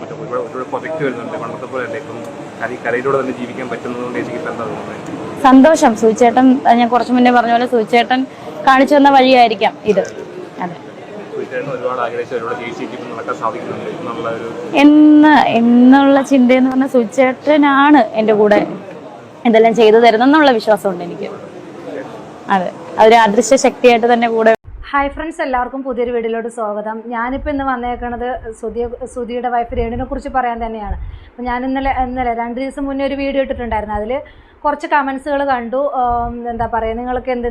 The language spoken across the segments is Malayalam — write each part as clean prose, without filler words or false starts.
ഒരുപാട് പ്രൊജക്റ്റ് വരുന്നുണ്ട്, പണ്ടത്തെ പോലെ അല്ലേ ഇപ്പം കലയിലൂടെ തന്നെ ജീവിക്കാൻ പറ്റുന്നതുകൊണ്ട് ചേച്ചിക്ക് ഇപ്പം എന്താ തോന്നുന്നത്? സന്തോഷം. സൂചേട്ടൻ, ഞാൻ കുറച്ച് മുന്നേ പറഞ്ഞ പോലെ സൂചേട്ടൻ കാണിച്ചു തന്ന വഴിയായിരിക്കാം ഇത്. അതെ, ഒരുപാട് ആഗ്രഹിച്ചവരോട് ചേച്ചിക്ക് ഇപ്പം നടക്കാൻ സാധിക്കുന്നുണ്ട് എന്നുള്ള ചിന്തയെന്ന് പറഞ്ഞാൽ സൂചേട്ടനാണ് എൻ്റെ കൂടെ ഇതെല്ലാം ചെയ്തു തരുന്നെന്നുള്ള വിശ്വാസമുണ്ട് എനിക്ക്. അതെ, അതൊരു അദൃശ്യ ശക്തിയായിട്ട് തന്നെ കൂടെ. ഹായ് ഫ്രണ്ട്സ്, എല്ലാവർക്കും പുതിയൊരു വീഡിയോയിലോട്ട് സ്വാഗതം. ഞാനിപ്പോൾ ഇന്ന് വന്നേക്കണത് സുധിയുടെ വൈഫ് രേണുവിനെ കുറിച്ച് പറയാൻ തന്നെയാണ്. അപ്പോൾ ഞാൻ ഇന്നലെ 2 ദിവസം മുന്നേ ഒരു വീഡിയോ ഇട്ടിട്ടുണ്ടായിരുന്നു. അതിൽ കുറച്ച് കമൻസുകൾ കണ്ടു. എന്താ പറയുക,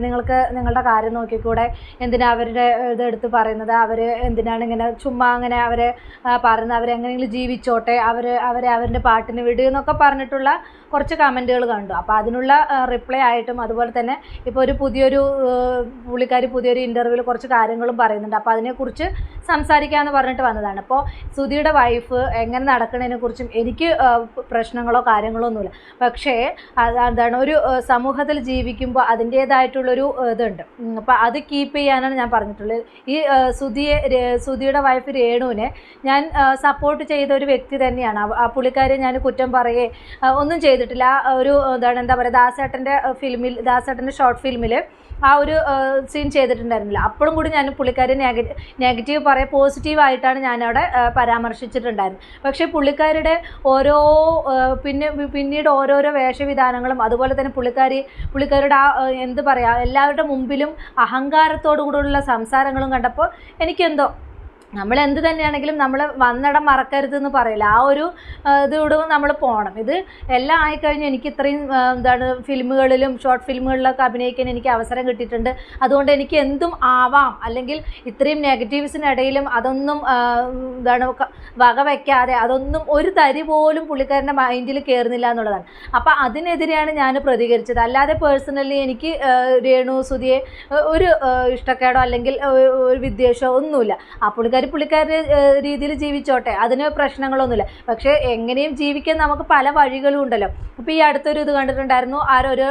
നിങ്ങൾക്ക് നിങ്ങളുടെ കാര്യം നോക്കിക്കൂടെ, എന്തിനാണ് അവരുടെ ഇതെടുത്ത് പറയുന്നത്, അവർ എന്തിനാണ് ഇങ്ങനെ ചുമ്മാ അങ്ങനെ അവരെ പറയുന്നത്, അവരെങ്ങനെയെങ്കിലും ജീവിച്ചോട്ടെ, അവരുടെ പാട്ടിന് വിടുക എന്നൊക്കെ പറഞ്ഞിട്ടുള്ള കുറച്ച് കമൻറ്റുകൾ കണ്ടു. അപ്പോൾ അതിനുള്ള റിപ്ലൈ ആയിട്ടും അതുപോലെ തന്നെ ഇപ്പോൾ പുള്ളിക്കാരി പുതിയൊരു ഇൻ്റർവ്യൂവിൽ കുറച്ച് കാര്യങ്ങളും പറയുന്നുണ്ട്. അപ്പോൾ അതിനെക്കുറിച്ച് സംസാരിക്കാമെന്ന് പറഞ്ഞിട്ട് വന്നതാണ്. അപ്പോൾ സുധിയുടെ വൈഫ് എങ്ങനെ നടക്കുന്നതിനെക്കുറിച്ചും എനിക്ക് പ്രശ്നങ്ങളോ കാര്യങ്ങളോ ഒന്നുമില്ല. പക്ഷേ എന്താണ്, ഒരു സമൂഹത്തിൽ ജീവിക്കുമ്പോൾ അതിൻ്റേതായിട്ടുള്ളൊരു ഇതുണ്ട്. അപ്പോൾ അത് കീപ്പ് ചെയ്യാനാണ് ഞാൻ പറഞ്ഞിട്ടുള്ളത്. ഈ സുധിയുടെ വൈഫ് രേണുവിനെ ഞാൻ സപ്പോർട്ട് ചെയ്ത ഒരു വ്യക്തി തന്നെയാണ്. ആ പുള്ളിക്കാരെ ഞാൻ കുറ്റം പറയുകയെ ഒന്നും ചെയ്തിട്ടില്ല. ഒരു എന്താ പറയുക, ദാസേട്ടൻ്റെ ഷോർട്ട് ഫിലിമിൽ ആ ഒരു സീൻ ചെയ്തിട്ടുണ്ടായിരുന്നില്ല. അപ്പോഴും കൂടി ഞാൻ പുള്ളിക്കാരി നെഗറ്റീവ് പറയാം, പോസിറ്റീവായിട്ടാണ് ഞാനവിടെ പരാമർശിച്ചിട്ടുണ്ടായിരുന്നത്. പക്ഷേ പുള്ളിക്കാരുടെ പിന്നീട് ഓരോരോ വേഷവിധാനങ്ങളും അതുപോലെ തന്നെ പുള്ളിക്കാരുടെ എന്ത് പറയുക, എല്ലാവരുടെ മുമ്പിലും അഹങ്കാരത്തോടു കൂടിയുള്ള സംസാരങ്ങളും കണ്ടപ്പോൾ എനിക്കെന്തോ, നമ്മൾ എന്ത് തന്നെയാണെങ്കിലും നമ്മൾ വന്നിടം മറക്കരുതെന്ന് പറയില്ല, ആ ഒരു ഇതോട് നമ്മൾ പോകണം. ഇത് എല്ലാം ആയിക്കഴിഞ്ഞ് എനിക്ക് ഇത്രയും ഫിലിമുകളിലും ഷോർട്ട് ഫിലിമുകളിലൊക്കെ അഭിനയിക്കാൻ എനിക്ക് അവസരം കിട്ടിയിട്ടുണ്ട്. അതുകൊണ്ട് എനിക്ക് എന്തും ആവാം. അല്ലെങ്കിൽ ഇത്രയും നെഗറ്റീവ്സിനിടയിലും അതൊന്നും വകവയ്ക്കാതെ അതൊന്നും ഒരു തരി പോലും പുള്ളിക്കാരൻ്റെ മൈൻഡിൽ കയറുന്നില്ല എന്നുള്ളതാണ്. അപ്പോൾ അതിനെതിരെയാണ് ഞാൻ പ്രതികരിച്ചത്. അല്ലാതെ പേഴ്സണലി എനിക്ക് സുധിയെ ഒരു ഇഷ്ടക്കേടോ അല്ലെങ്കിൽ ഒരു വിദ്വേഷമോ ഒന്നുമില്ല. ആ പുള്ളിക്കാരുടെ രീതിയിൽ ജീവിച്ചോട്ടെ, അതിന് പ്രശ്നങ്ങളൊന്നുമില്ല. പക്ഷേ എങ്ങനെയും ജീവിക്കാൻ നമുക്ക് പല വഴികളും ഉണ്ടല്ലോ. ഇപ്പോൾ ഈ അടുത്തൊരു ഇത് കണ്ടിട്ടുണ്ടായിരുന്നു, ആരൊരു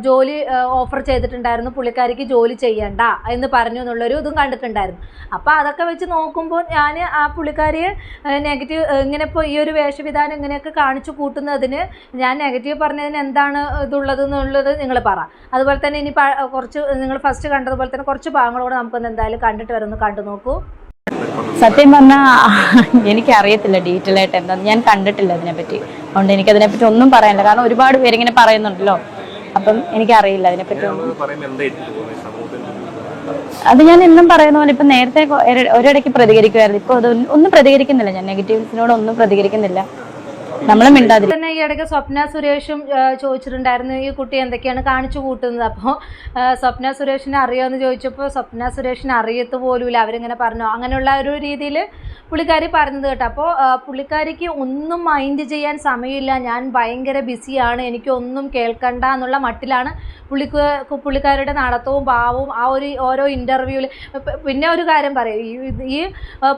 ജോലി ഓഫർ ചെയ്തിട്ടുണ്ടായിരുന്നു, പുള്ളിക്കാരിക്ക് ജോലി ചെയ്യണ്ട എന്ന് പറഞ്ഞു എന്നുള്ളൊരു ഇതും കണ്ടിട്ടുണ്ടായിരുന്നു. അപ്പോൾ അതൊക്കെ വെച്ച് നോക്കുമ്പോൾ ഞാൻ ആ പുള്ളിക്കാരിയെ നെഗറ്റീവ് ഇങ്ങനെ ഇപ്പോൾ ഈ ഒരു വേഷവിധാനം ഇങ്ങനെയൊക്കെ കാണിച്ചു കൂട്ടുന്നതിന് ഞാൻ നെഗറ്റീവ് പറഞ്ഞതിന് എന്താണ് ഇതുള്ളത് എന്നുള്ളത് നിങ്ങൾ പറ. അതുപോലെ തന്നെ ഇനി കുറച്ച് നിങ്ങൾ ഫസ്റ്റ് കണ്ടതുപോലെ തന്നെ കുറച്ച് ഭാഗങ്ങളോട് നമുക്കൊന്ന് എന്തായാലും കണ്ടിട്ട് വരുന്നു, കണ്ടു നോക്കൂ. സത്യം പറഞ്ഞാൽ എനിക്കറിയത്തില്ല ഡീറ്റെയിൽ ആയിട്ട് എന്താന്ന്, ഞാൻ കണ്ടിട്ടില്ല അതിനെപ്പറ്റി. അതുകൊണ്ട് എനിക്കതിനെപ്പറ്റി ഒന്നും പറയാനില്ല. കാരണം ഒരുപാട് പേരിങ്ങനെ പറയുന്നുണ്ടല്ലോ, അപ്പം എനിക്കറിയില്ല അതിനെപ്പറ്റി ഒന്നും. അത് ഞാൻ എന്നും പറയുന്ന പോലെ ഇപ്പം നേരത്തെ ഒരിടയ്ക്ക് പ്രതികരിക്കുമായിരുന്നു, ഇപ്പോൾ അത് ഒന്നും പ്രതികരിക്കുന്നില്ല. ഞാൻ നെഗറ്റീവ്സിനോട് ഒന്നും പ്രതികരിക്കുന്നില്ല, നമ്മളും മിണ്ടാതിരിക്കും. തന്നെ ഈ ഇടയ്ക്ക് സ്വപ്ന സുരേഷും ചോദിച്ചിട്ടുണ്ടായിരുന്നു, ഈ കുട്ടി എന്തൊക്കെയാണ് കാണിച്ചു കൂട്ടുന്നത്. അപ്പോൾ സ്വപ്ന സുരേഷിനെ അറിയാമെന്ന് ചോദിച്ചപ്പോൾ സ്വപ്ന സുരേഷിനെ അറിയത്ത് പോലുമില്ല, അവരിങ്ങനെ പറഞ്ഞു, അങ്ങനെയുള്ള ഒരു രീതിയിൽ പുള്ളിക്കാരി പറഞ്ഞത് കേട്ടോ. അപ്പോൾ പുള്ളിക്കാരിക്ക് ഒന്നും മൈൻഡ് ചെയ്യാൻ സമയമില്ല, ഞാൻ ഭയങ്കര ബിസിയാണ്, എനിക്കൊന്നും കേൾക്കണ്ട എന്നുള്ള മട്ടിലാണ് പുള്ളിക്കാരുടെ നടത്തവും ഭാവവും ആ ഒരു ഓരോ ഇൻ്റർവ്യൂവിൽ. പിന്നെ ഒരു കാര്യം പറയും, ഈ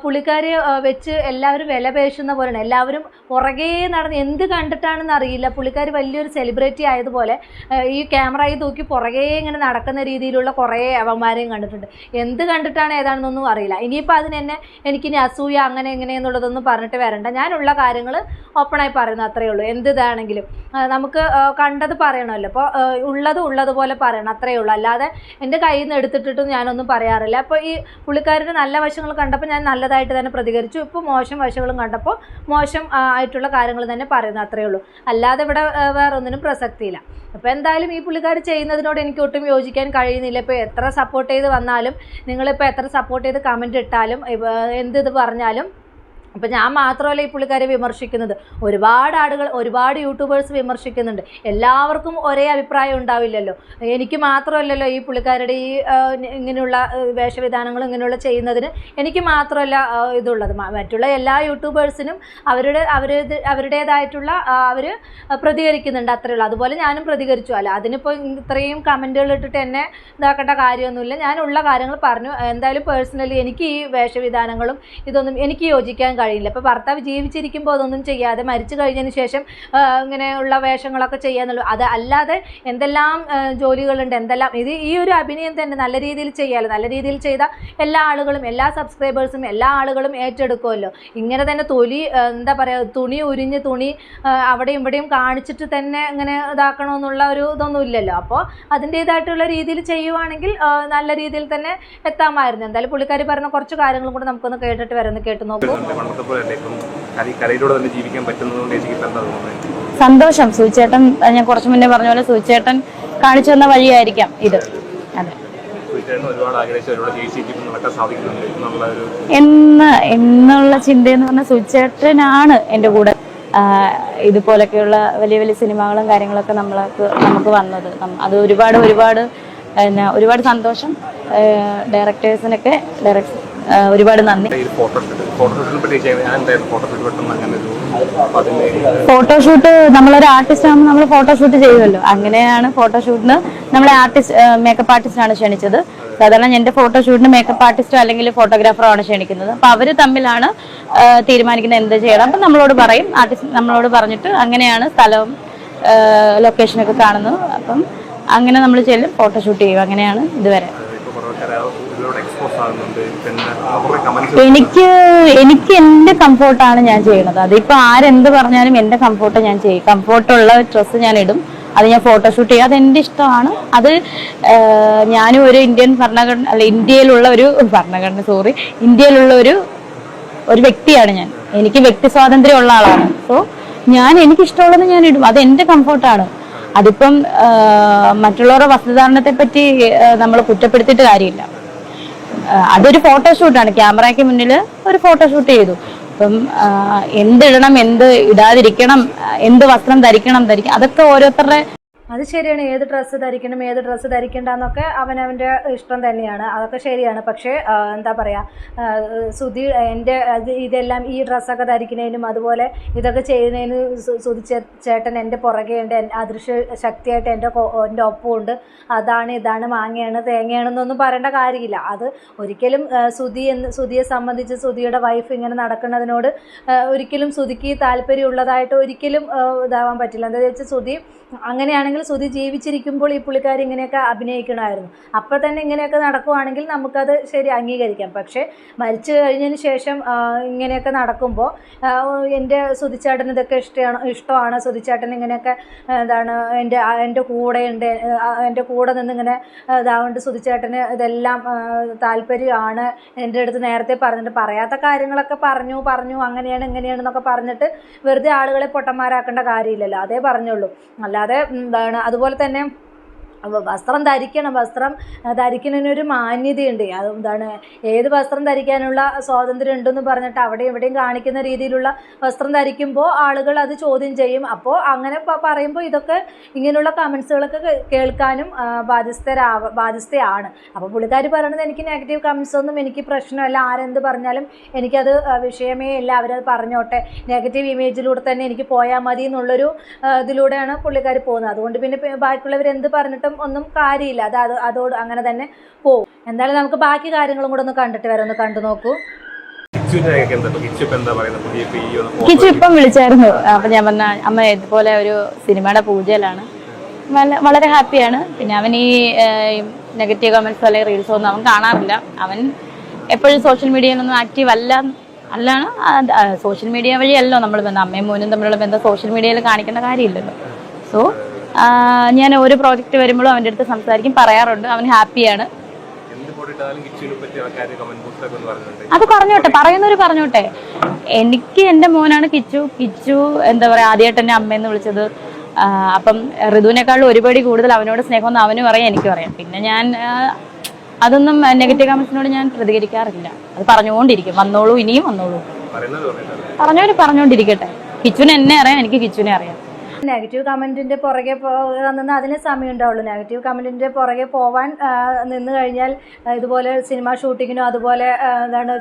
പുള്ളിക്കാരി വെച്ച് എല്ലാവരും വില പേശുന്ന പോലെയാണ്. എല്ലാവരും പുറകെ നടന്ന് എന്ത് കണ്ടിട്ടാണെന്ന് അറിയില്ല, പുള്ളിക്കാരി വലിയൊരു സെലിബ്രിറ്റി ആയതുപോലെ ഈ ക്യാമറയിൽ തൂക്കി പുറകെ ഇങ്ങനെ നടക്കുന്ന രീതിയിലുള്ള കുറേ അവന്മാരെയും കണ്ടിട്ടുണ്ട്. എന്ത് കണ്ടിട്ടാണ് ഏതാണെന്നൊന്നും അറിയില്ല. ഇനിയിപ്പോൾ അതിനെന്നെ എനിക്കിനി അസൂയ അങ്ങനെ എങ്ങനെയെന്നുള്ളതൊന്നും പറഞ്ഞിട്ട് വരണ്ട. ഞാനുള്ള കാര്യങ്ങൾ ഓപ്പണായി പറയുന്നു, അത്രയേ ഉള്ളൂ. എന്ത് ഇതാണെങ്കിലും നമുക്ക് കണ്ടത് പറയണമല്ലോ. അപ്പോൾ ഉള്ളതുപോലെ പറയണം, അത്രയേ ഉള്ളൂ. അല്ലാതെ എൻ്റെ കയ്യിൽ നിന്ന് എടുത്തിട്ടും ഞാനൊന്നും പറയാറില്ല. അപ്പോൾ ഈ പുള്ളിക്കാരുടെ നല്ല വശങ്ങൾ കണ്ടപ്പോൾ ഞാൻ നല്ലതായിട്ട് തന്നെ പ്രതികരിച്ചു. ഇപ്പോൾ മോശം വശങ്ങളും കണ്ടപ്പോൾ മോശം ആയിട്ടുള്ള കാര്യങ്ങൾ തന്നെ പറയുന്നു, അത്രയേ ഉള്ളൂ. അല്ലാതെ ഇവിടെ വേറെ ഒന്നിനും പ്രസക്തിയില്ല. അപ്പോൾ എന്തായാലും ഈ പുള്ളിക്കാർ ചെയ്യുന്നതിനോട് എനിക്ക് ഒട്ടും യോജിക്കാൻ കഴിയുന്നില്ല. ഇപ്പോൾ എത്ര സപ്പോർട്ട് ചെയ്ത് വന്നാലും, നിങ്ങളിപ്പോൾ എത്ര സപ്പോർട്ട് ചെയ്ത് കമൻറ്റ് ഇട്ടാലും, എന്ത് പറഞ്ഞാലും, അപ്പം ഞാൻ മാത്രമല്ല ഈ പുള്ളിക്കാരെ വിമർശിക്കുന്നത്, ഒരുപാട് യൂട്യൂബേഴ്സ് വിമർശിക്കുന്നുണ്ട്. എല്ലാവർക്കും ഒരേ അഭിപ്രായം ഉണ്ടാവില്ലല്ലോ. എനിക്ക് മാത്രമല്ലല്ലോ ഈ പുള്ളിക്കാരുടെ ഈ ഇങ്ങനെയുള്ള വേഷവിധാനങ്ങളും ഇങ്ങനെയുള്ള എനിക്ക് മാത്രമല്ല ഇതുള്ളത്. മറ്റുള്ള എല്ലാ യൂട്യൂബേഴ്സിനും അവരുടേതായിട്ടുള്ള അവർ പ്രതികരിക്കുന്നുണ്ട്, അത്രയേ ഉള്ളൂ. അതുപോലെ ഞാനും പ്രതികരിച്ചു. അല്ല, അതിനിപ്പോൾ ഇത്രയും കമൻറ്റുകൾ ഇട്ടിട്ട് എന്നെ ഇതാക്കേണ്ട കാര്യമൊന്നുമില്ല. ഞാനുള്ള കാര്യങ്ങൾ പറഞ്ഞു. എന്തായാലും പേഴ്സണലി എനിക്ക് ഈ വേഷവിധാനങ്ങളും ഇതൊന്നും എനിക്ക് യോജിക്കാൻ കഴിയില്ല. അപ്പോൾ ഭർത്താവ് ജീവിച്ചിരിക്കുമ്പോൾ അതൊന്നും ചെയ്യാതെ മരിച്ചു കഴിഞ്ഞതിന് ശേഷം ഇങ്ങനെയുള്ള വേഷങ്ങളൊക്കെ ചെയ്യാന്നുള്ളൂ. അത് അല്ലാതെ എന്തെല്ലാം ജോലികളുണ്ട്, എന്തെല്ലാം ഇത് ഈ ഒരു അഭിനയം തന്നെ നല്ല രീതിയിൽ ചെയ്യാമല്ലോ. നല്ല രീതിയിൽ ചെയ്താൽ എല്ലാ ആളുകളും, എല്ലാ സബ്സ്ക്രൈബേഴ്സും, എല്ലാ ആളുകളും ഏറ്റെടുക്കുമല്ലോ. ഇങ്ങനെ തന്നെ എന്താ പറയുക, തുണി ഉരിഞ്ഞ് തുണി അവിടെയും ഇവിടെയും കാണിച്ചിട്ട് തന്നെ ഇങ്ങനെ ഇതാക്കണമെന്നുള്ള ഒരു ഇതൊന്നും ഇല്ലല്ലോ. അപ്പോൾ അതിൻ്റേതായിട്ടുള്ള രീതിയിൽ ചെയ്യുവാണെങ്കിൽ നല്ല രീതിയിൽ തന്നെ എത്താമായിരുന്നു. എന്തായാലും പുള്ളിക്കാരി പറഞ്ഞ കുറച്ച് കാര്യങ്ങളും കൂടെ നമുക്കൊന്ന് കേട്ടിട്ട് വരുന്നത് കേട്ട് നോക്കൂ. സന്തോഷം. സൂചേട്ടൻ, ഞാൻ കുറച്ച് മുന്നേ പറഞ്ഞ പോലെ സൂചേട്ടൻ കാണിച്ചു തന്ന വഴിയായിരിക്കാം ഇത്. അതെ, എന്നുള്ള ചിന്തയെന്ന് പറഞ്ഞാൽ സൂചേട്ടനാണ് എൻ്റെ കൂടെ ഇതുപോലൊക്കെയുള്ള വലിയ വലിയ സിനിമകളും കാര്യങ്ങളൊക്കെ നമുക്ക് വന്നത്. അത് ഒരുപാട് സന്തോഷം. ഡയറക്ടേഴ്സിനൊക്കെ ഒരുപാട് നന്ദി. ഫോട്ടോഷൂട്ട്, നമ്മളൊരു ആർട്ടിസ്റ്റ് ആകുമ്പോൾ നമ്മൾ ഫോട്ടോഷൂട്ട് ചെയ്യുമല്ലോ. അങ്ങനെയാണ് ഫോട്ടോഷൂട്ടിന് നമ്മളെ മേക്കപ്പ് ആർട്ടിസ്റ്റാണ് ക്ഷണിച്ചത്. സാധാരണ എൻ്റെ ഫോട്ടോഷൂട്ടിന് മേക്കപ്പ് ആർട്ടിസ്റ്റോ അല്ലെങ്കിൽ ഫോട്ടോഗ്രാഫറോ ആണ് ക്ഷണിക്കുന്നത്. അപ്പം അവർ തമ്മിലാണ് തീരുമാനിക്കുന്നത് എന്ത് ചെയ്യണം. അപ്പം നമ്മളോട് പറയും, ആർട്ടിസ്റ്റ് നമ്മളോട് പറഞ്ഞിട്ട് അങ്ങനെയാണ് സ്ഥലവും ലൊക്കേഷനൊക്കെ കാണുന്നത്. അപ്പം അങ്ങനെ നമ്മൾ ചെല്ലും, ഫോട്ടോഷൂട്ട് ചെയ്യും. അങ്ങനെയാണ് ഇതുവരെ. എനിക്ക് എൻ്റെ കംഫോർട്ടാണ് ഞാൻ ചെയ്യുന്നത്. അതിപ്പോൾ ആരെന്ത് പറഞ്ഞാലും എൻ്റെ കംഫോർട്ട് ഞാൻ ചെയ്യും. കംഫോർട്ടുള്ള ഡ്രസ്സ് ഞാൻ ഇടും, അത് ഞാൻ ഫോട്ടോഷൂട്ട് ചെയ്യും. അതെൻ്റെ ഇഷ്ടമാണ്. അത് ഞാനും ഒരു ഇന്ത്യയിലുള്ള ഒരു വ്യക്തിയാണ് ഞാൻ. എനിക്ക് വ്യക്തി സ്വാതന്ത്ര്യം ഉള്ള ആളാണ്. സോ എനിക്കിഷ്ടമുള്ളത് ഞാൻ ഇടും. അത് എൻ്റെ കംഫോർട്ടാണ്. അതിപ്പം മറ്റുള്ളവരുടെ വസ്ത്രധാരണത്തെ പറ്റി നമ്മൾ കുറ്റപ്പെടുത്തിയിട്ട് കാര്യമില്ല. അതൊരു ഫോട്ടോഷൂട്ടാണ്. ക്യാമറയ്ക്ക് മുന്നിൽ ഒരു ഫോട്ടോഷൂട്ട് ചെയ്തു. അപ്പം എന്തിടണം, എന്ത് ഇടാതിരിക്കണം, എന്ത് വസ്ത്രം ധരിക്കണം അതൊക്കെ ഓരോരുത്തരുടെ. അത് ശരിയാണ്. ഏത് ഡ്രസ്സ് ധരിക്കണം, ഏത് ഡ്രസ്സ് ധരിക്കണ്ടെന്നൊക്കെ അവനവൻ്റെ ഇഷ്ടം തന്നെയാണ്. അതൊക്കെ ശരിയാണ്. പക്ഷേ എന്താ പറയുക, സുധി ഇതെല്ലാം ഈ ഡ്രസ്സൊക്കെ ധരിക്കുന്നതിനും അതുപോലെ ഇതൊക്കെ ചെയ്യുന്നതിന് സുധി ചേട്ടൻ എൻ്റെ പുറകെ ഉണ്ട്, അദൃശ്യ ശക്തിയായിട്ട് എൻ്റെ ഒപ്പമുണ്ട്. അതാണ് ഇതാണ് മാങ്ങയാണ് തേങ്ങയാണെന്നൊന്നും പറയേണ്ട കാര്യമില്ല. അത് ഒരിക്കലും സുധിയെ സംബന്ധിച്ച് സുധിയുടെ വൈഫ് ഇങ്ങനെ നടക്കുന്നതിനോട് ഒരിക്കലും സുധിക്ക് താല്പര്യമുള്ളതായിട്ട് ഒരിക്കലും ഇതാവാൻ പറ്റില്ല. എന്താ വെച്ചാൽ സുധി അങ്ങനെയാണെങ്കിൽ സുധി ജീവിച്ചിരിക്കുമ്പോൾ ഈ പുള്ളിക്കാരി ഇങ്ങനെയൊക്കെ അഭിനയിക്കണമായിരുന്നു. അപ്പോൾ തന്നെ ഇങ്ങനെയൊക്കെ നടക്കുവാണെങ്കിൽ നമുക്കത് ശരി അംഗീകരിക്കാം. പക്ഷേ മരിച്ചു കഴിഞ്ഞതിന് ശേഷം ഇങ്ങനെയൊക്കെ നടക്കുമ്പോൾ എൻ്റെ സുധിച്ചേട്ടന് ഇതൊക്കെ ഇഷ്ടമാണ്. സുധിച്ചേട്ടൻ ഇങ്ങനെയൊക്കെ എൻ്റെ കൂടെയുണ്ട്, എൻ്റെ കൂടെ നിന്ന് ഇങ്ങനെ ഇതാവുകൊണ്ട് സുധിച്ചേട്ടന് ഇതെല്ലാം താല്പര്യമാണ്. എൻ്റെ അടുത്ത് നേരത്തെ പറഞ്ഞിട്ട് പറയാത്ത കാര്യങ്ങളൊക്കെ പറഞ്ഞു അങ്ങനെയാണ് ഇങ്ങനെയാണെന്നൊക്കെ പറഞ്ഞിട്ട് വെറുതെ ആളുകളെ പൊട്ടന്മാരാക്കേണ്ട കാര്യമില്ലല്ലോ. അതേ പറഞ്ഞുള്ളൂ. അല്ലാതെ അതുപോലെ തന്നെ വസ്ത്രം ധരിക്കണം. വസ്ത്രം ധരിക്കുന്നതിനൊരു മാന്യതയുണ്ട്. അത് ഏത് വസ്ത്രം ധരിക്കാനുള്ള സ്വാതന്ത്ര്യം ഉണ്ടെന്ന് പറഞ്ഞിട്ട് അവിടെ എവിടെയും കാണിക്കുന്ന രീതിയിലുള്ള വസ്ത്രം ധരിക്കുമ്പോൾ ആളുകൾ അത് ചോദ്യം ചെയ്യും. അപ്പോൾ അങ്ങനെ പറയുമ്പോൾ ഇതൊക്കെ ഇങ്ങനെയുള്ള കമൻസുകളൊക്കെ കേൾക്കാനും ബാധ്യസ്ഥയാണ്. അപ്പോൾ പുള്ളിക്കാരി പറയുന്നത് എനിക്ക് നെഗറ്റീവ് കമൻസ് ഒന്നും എനിക്ക് പ്രശ്നമല്ല. ആരെന്ത് പറഞ്ഞാലും എനിക്കത് വിഷയമേ ഇല്ല. അവരത് പറഞ്ഞോട്ടെ, നെഗറ്റീവ് ഇമേജിലൂടെ തന്നെ എനിക്ക് പോയാൽ മതി എന്നുള്ളൊരു ഇതിലൂടെയാണ് പുള്ളിക്കാരി പോകുന്നത്. അതുകൊണ്ട് പിന്നെ ബാക്കിയുള്ളവർ എന്ത് പറഞ്ഞിട്ടും ഒന്നും കാര്യമില്ല. അതോട് അങ്ങനെ തന്നെ പോവും. എന്തായാലും നമുക്ക് ബാക്കി കാര്യങ്ങളും കൂടെ ഒന്ന് കണ്ടിട്ട് വരാം. ഒന്ന് കണ്ടു നോക്കൂ. കിച്ചു ഇപ്പം വിളിച്ചായിരുന്നു. അപ്പൊ ഞാൻ പറഞ്ഞ അമ്മ ഇതുപോലെ ഒരു സിനിമയുടെ പൂജയിലാണ്, വളരെ ഹാപ്പിയാണ്. പിന്നെ അവൻ ഈ നെഗറ്റീവ് കമന്റ്സോ അല്ലെങ്കിൽ റീൽസോ ഒന്നും അവൻ കാണാറില്ല. അവൻ എപ്പോഴും സോഷ്യൽ മീഡിയയിലൊന്നും ആക്റ്റീവ് അല്ലാണ്. സോഷ്യൽ മീഡിയ വഴിയല്ലോ നമ്മൾ ബന്ധം, അമ്മയും മോനും തമ്മിലുള്ള ബന്ധം സോഷ്യൽ മീഡിയയിൽ കാണിക്കേണ്ട കാര്യമില്ലല്ലോ. സോ ഞാൻ ഒരു പ്രോജക്റ്റ് വരുമ്പോഴും അവൻ്റെ അടുത്ത് സംസാരിക്കും, പറയാറുണ്ട്. അവൻ ഹാപ്പിയാണ്. അത് പറയുന്നവര് പറഞ്ഞോട്ടെ. എനിക്ക് എൻ്റെ മോനാണ് കിച്ചു എന്താ പറയാ ആദ്യമായിട്ട് എന്നെ അമ്മയെന്ന് വിളിച്ചത്. അപ്പം ഋതുവിനേക്കാളും ഒരുപടി കൂടുതൽ അവനോട് സ്നേഹമൊന്നും അവനും അറിയാം, എനിക്കും അറിയാം. പിന്നെ ഞാൻ അതൊന്നും നെഗറ്റീവ് കമന്റ്സിനോട് ഞാൻ പ്രതികരിക്കാറില്ല. അത് പറഞ്ഞുകൊണ്ടിരിക്കും. വന്നോളൂ, ഇനിയും വന്നോളൂ. പറഞ്ഞോണ്ടിരിക്കട്ടെ. കിച്ചുവിനെ എന്നെ അറിയാം, എനിക്ക് കിച്ചുവിനെ അറിയാം. നെഗറ്റീവ് കമൻറ്റിൻ്റെ പുറകെ നിന്ന് അതിന് സമയം ഉണ്ടാവുള്ളൂ. നെഗറ്റീവ് കമൻറ്റിൻ്റെ പുറകെ പോവാൻ നിന്ന് കഴിഞ്ഞാൽ ഇതുപോലെ സിനിമ ഷൂട്ടിങ്ങിനും അതുപോലെ എന്താണ്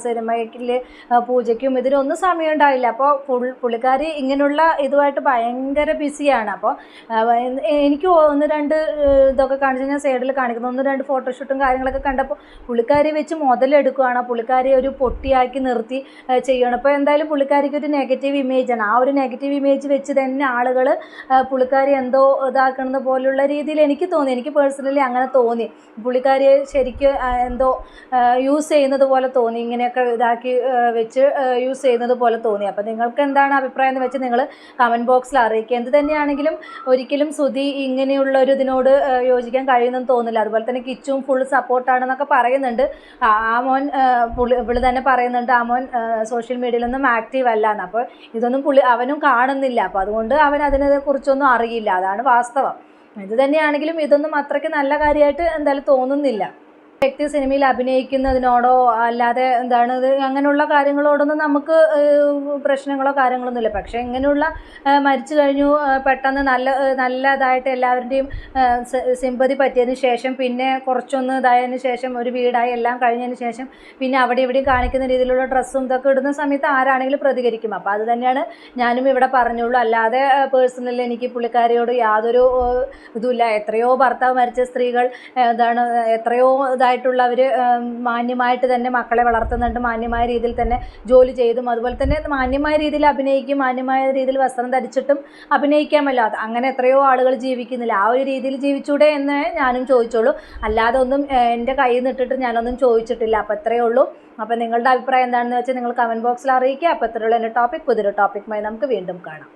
സിനിമയ്ക്ക് പൂജയ്ക്കും ഇതിനൊന്നും സമയം ഉണ്ടാവില്ല. അപ്പോൾ പുള്ളിക്കാരി ഇങ്ങനെയുള്ള ഇതുമായിട്ട് ഭയങ്കര ബിസിയാണ്. അപ്പോൾ എനിക്ക് 1-2 ഇതൊക്കെ കാണിച്ചു കഴിഞ്ഞാൽ സൈഡിൽ കാണിക്കുന്നു, 1-2 ഫോട്ടോഷൂട്ടും കാര്യങ്ങളൊക്കെ കണ്ടപ്പോൾ പുള്ളിക്കാരി വെച്ച് മുതലെടുക്കുകയാണ്, പുള്ളിക്കാരി ഒരു പൊട്ടിയാക്കി നിർത്തി ചെയ്യണം. അപ്പോൾ എന്തായാലും പുള്ളിക്കാരിക്ക് ഒരു നെഗറ്റീവ് ഇമേജാണ്. ആ ഒരു നെഗറ്റീവ് ഇമേജ് വെച്ച് തന്നെ ആളുകൾ പുള്ളിക്കാരി എന്തോ ഇതാക്കണമെന്ന് പോലുള്ള രീതിയിൽ എനിക്ക് തോന്നി. എനിക്ക് പേഴ്സണലി അങ്ങനെ തോന്നി. പുള്ളിക്കാരിയെ ശരിക്കും എന്തോ യൂസ് ചെയ്യുന്നത് പോലെ തോന്നി, ഇങ്ങനെയൊക്കെ ഇതാക്കി വെച്ച് യൂസ് ചെയ്യുന്നത് പോലെ തോന്നി. അപ്പോൾ നിങ്ങൾക്ക് എന്താണ് അഭിപ്രായം എന്ന് വെച്ച് നിങ്ങൾ കമൻറ്റ് ബോക്സിൽ അറിയിക്കുക. എന്ത് തന്നെയാണെങ്കിലും ഒരിക്കലും സുധി ഇങ്ങനെയുള്ള ഒരു ഇതിനോട് യോജിക്കാൻ കഴിയുമെന്ന് തോന്നുന്നില്ല. അതുപോലെ തന്നെ കിച്ചും ഫുൾ സപ്പോർട്ടാണെന്നൊക്കെ പറയുന്നുണ്ട്. ആ മോൻ ഇവള് തന്നെ പറയുന്നുണ്ട് ആ മോൻ സോഷ്യൽ മീഡിയയിലൊന്നും ആക്റ്റീവ് അല്ല എന്ന്. അപ്പോൾ ഇതൊന്നും അവനും കാണുന്നില്ല. അപ്പോൾ അതുകൊണ്ട് അവൻ അതിനെക്കുറിച്ചൊന്നും അറിയില്ല, അതാണ് വാസ്തവം. ഇത് തന്നെയാണെങ്കിലും ഇതൊന്നും അത്രയ്ക്ക് നല്ല കാര്യമായിട്ട് എന്തായാലും തോന്നുന്നില്ല. വ്യക്തി സിനിമയിൽ അഭിനയിക്കുന്നതിനോടോ അല്ലാതെ എന്താണ് ഇത് അങ്ങനെയുള്ള കാര്യങ്ങളോടൊന്നും നമുക്ക് പ്രശ്നങ്ങളോ കാര്യങ്ങളൊന്നുമില്ല. പക്ഷേ ഇങ്ങനെയുള്ള മരിച്ചു കഴിഞ്ഞു പെട്ടെന്ന് നല്ലതായിട്ട് എല്ലാവരുടെയും സിമ്പതി പറ്റിയതിന് ശേഷം പിന്നെ കുറച്ചൊന്ന് ഇതായതിന് ശേഷം ഒരു വീടായി എല്ലാം കഴിഞ്ഞതിന് ശേഷം പിന്നെ അവിടെ ഇവിടെയും കാണിക്കുന്ന രീതിയിലുള്ള ഡ്രസ്സും ഇതൊക്കെ ഇടുന്ന സമയത്ത് ആരാണെങ്കിലും പ്രതികരിക്കും. അപ്പോൾ അത് തന്നെയാണ് ഞാനും ഇവിടെ പറഞ്ഞുള്ളൂ. അല്ലാതെ പേഴ്സണലി എനിക്ക് പുള്ളിക്കാരിയോട് യാതൊരു ഇതുമില്ല. എത്രയോ ഭർത്താവ് മരിച്ച സ്ത്രീകൾ എന്താണ് എത്രയോ ആയിട്ടുള്ളവർ മാന്യമായിട്ട് തന്നെ മക്കളെ വളർത്തുന്നുണ്ട്, മാന്യമായ രീതിയിൽ തന്നെ ജോലി ചെയ്തും അതുപോലെ തന്നെ മാന്യമായ രീതിയിൽ അഭിനയിക്കും, മാന്യമായ രീതിയിൽ വസ്ത്രം ധരിച്ചിട്ടും അഭിനയിക്കാമല്ലോ. അങ്ങനെ എത്രയോ ആളുകൾ ജീവിക്കുന്നില്ല. ആ ഒരു രീതിയിൽ ജീവിച്ചൂടെ എന്ന് ഞാനും ചോദിച്ചോളൂ. അല്ലാതെ ഒന്നും എൻ്റെ കയ്യിൽ നിന്ന് ഇട്ടിട്ട് ഞാനൊന്നും ചോദിച്ചിട്ടില്ല. അപ്പോൾ എത്രയേ ഉള്ളൂ. അപ്പോൾ നിങ്ങളുടെ അഭിപ്രായം എന്താണെന്ന് വെച്ചാൽ നിങ്ങൾ കമൻറ്റ് ബോക്സിൽ അറിയിക്കുക. അപ്പോൾ ഇത്രയുള്ള എൻ്റെ ടോപ്പിക് പുതിയൊരു ടോപ്പിക്കുമായി നമുക്ക് വീണ്ടും കാണാം.